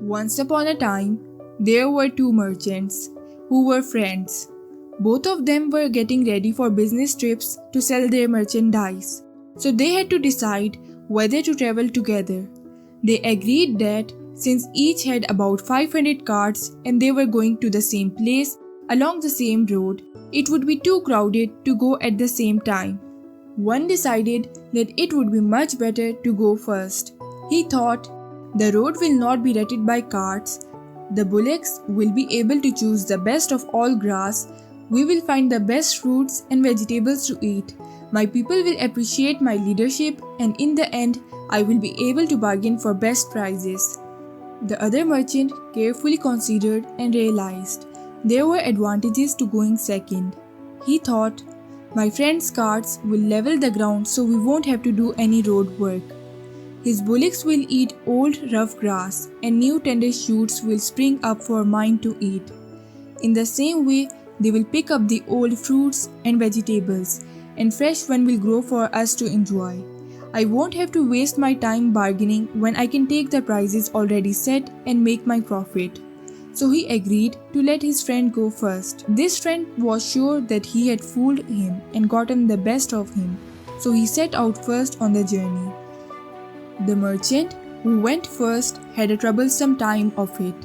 Once upon a time, there were two merchants who were friends. Both of them were getting ready for business trips to sell their merchandise, so they had to decide whether to travel together. They agreed that since each had about 500 carts and they were going to the same place along the same road, it would be too crowded to go at the same time. One decided that it would be much better to go first. He thought, the road will not be rutted by carts. The bullocks will be able to choose the best of all grass. We will find the best fruits and vegetables to eat. My people will appreciate my leadership, and in the end, I will be able to bargain for best prices. The other merchant carefully considered and realized there were advantages to going second. He thought, my friend's carts will level the ground so we won't have to do any road work. His bullocks will eat old rough grass and new tender shoots will spring up for mine to eat. In the same way, they will pick up the old fruits and vegetables and fresh one will grow for us to enjoy. I won't have to waste my time bargaining when I can take the prices already set and make my profit. So he agreed to let his friend go first. This friend was sure that he had fooled him and gotten the best of him, so he set out first on the journey. The merchant who went first had a troublesome time of it.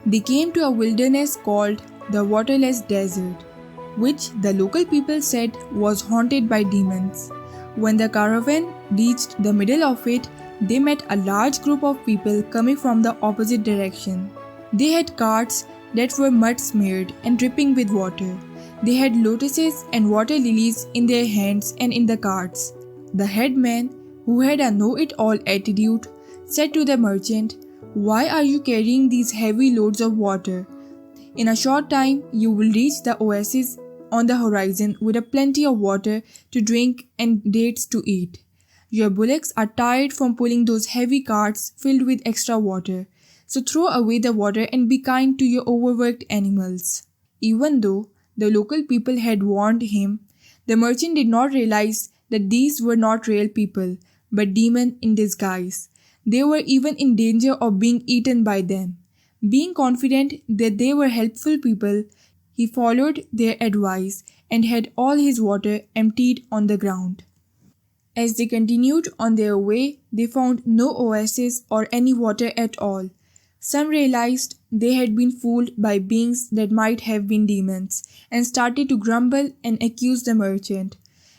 They came to a wilderness called the waterless desert, which the local people said was haunted by demons. When the caravan reached the middle of it, they met a large group of people coming from the opposite direction. They had carts that were mud smeared and dripping with water. They had lotuses and water lilies in their hands and in the carts. The headman, who had a know-it-all attitude, said to the merchant, "Why are you carrying these heavy loads of water? In a short time, you will reach the oasis on the horizon with a plenty of water to drink and dates to eat. Your bullocks are tired from pulling those heavy carts filled with extra water. So throw away the water and be kind to your overworked animals." Even though the local people had warned him, the merchant did not realize that these were not real people, but demons in disguise. They were even in danger of being eaten by them. Being confident that they were helpful people, he followed their advice and had all his water emptied on the ground. As they continued on their way, they found no oasis or any water at all. Some realized they had been fooled by beings that might have been demons and started to grumble and accuse the merchant.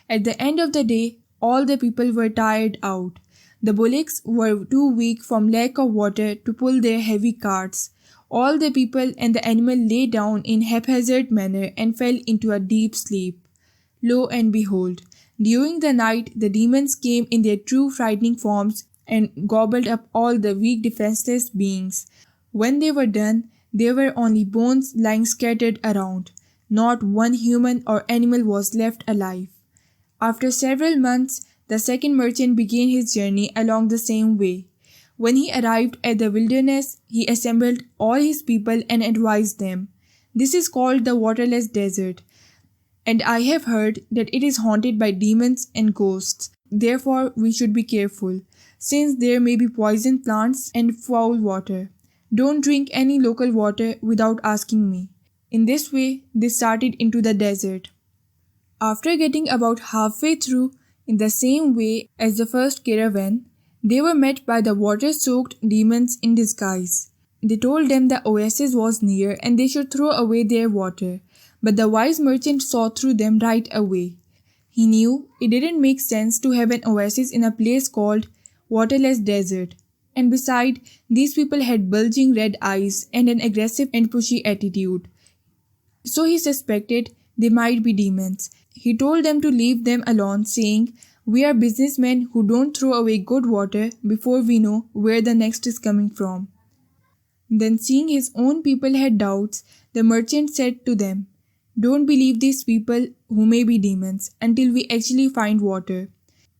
At the end of the day, all the people were tired out. The bullocks were too weak from lack of water to pull their heavy carts. All the people and the animal lay down in haphazard manner and fell into a deep sleep. Lo and behold, during the night the demons came in their true frightening forms and gobbled up all the weak defenseless beings. When they were done, there were only bones lying scattered around. Not one human or animal was left alive. After several months, the second merchant began his journey along the same way. When he arrived at the wilderness, he assembled all his people and advised them, "This is called the waterless desert, and I have heard that it is haunted by demons and ghosts. Therefore, we should be careful, since there may be poison plants and foul water. Don't drink any local water without asking me." In this way, they started into the desert. After getting about halfway through, in the same way as the first caravan, they were met by the water-soaked demons in disguise. They told them the oasis was near and they should throw away their water, but the wise merchant saw through them right away. He knew it didn't make sense to have an oasis in a place called waterless desert, and beside, these people had bulging red eyes and an aggressive and pushy attitude. So he suspected they might be demons. He told them to leave them alone, saying, "We are businessmen who don't throw away good water before we know where the next is coming from." Then, seeing his own people had doubts, the merchant said to them, "Don't believe these people who may be demons until we actually find water.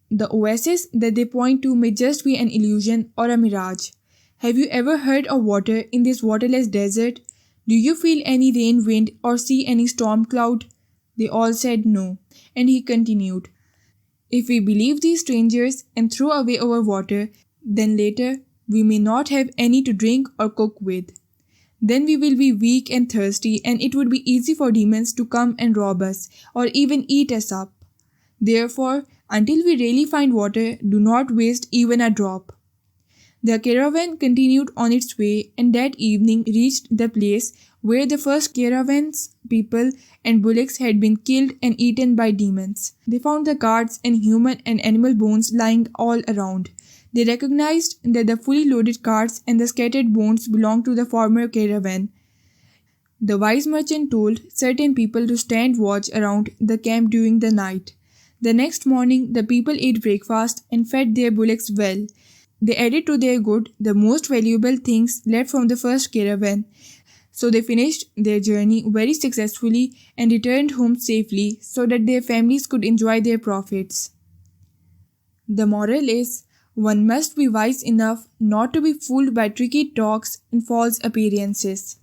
The oasis that they point to may just be an illusion or a mirage. Have you ever heard of water in this waterless desert? Do you feel any rain wind or see any storm cloud?" They all said no, and he continued, "If we believe these strangers and throw away our water, then later We may not have any to drink or cook with. Then we will be weak and thirsty, and it would be easy for demons to come and rob us or even eat us up. Therefore, until we really find water, do not waste even a drop. The caravan continued on its way and that evening reached the place where the first caravan's people and bullocks had been killed and eaten by demons. They found the carts and human and animal bones lying all around. They recognized that the fully loaded carts and the scattered bones belonged to the former caravan. The wise merchant told certain people to stand watch around the camp during the night. The next morning, the people ate breakfast and fed their bullocks well. They added to their good the most valuable things left from the first caravan. So they finished their journey very successfully and returned home safely so that their families could enjoy their profits. The moral is, one must be wise enough not to be fooled by tricky talks and false appearances.